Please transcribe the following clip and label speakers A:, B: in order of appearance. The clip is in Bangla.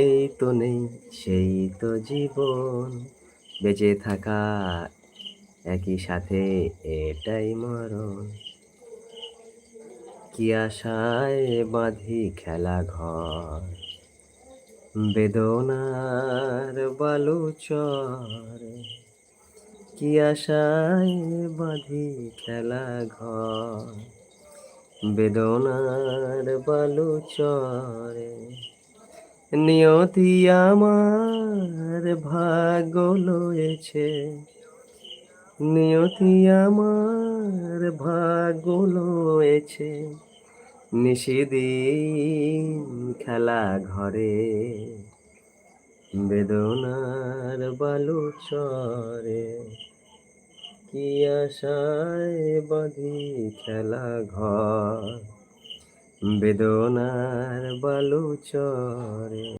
A: এই তো নেই সেই তো জীবন, বেঁচে থাকা একই সাথে এটাই মরণ। কি আশায় বাঁধি খেলা ঘর, বেদনার বালুচরে। কি আশায় বাঁধি খেলা ঘর, বেদনার বালুচরে। নিয়তি আমার ভাগ্য লয়েছে, নিয়তি আমার ভাগ্য লয়েছে। নিশিদিন খেলা ঘরে, বেদনার বালুচরে। কি আশায় বাঁধি খেলা ঘর, বেদনার বালুচরে।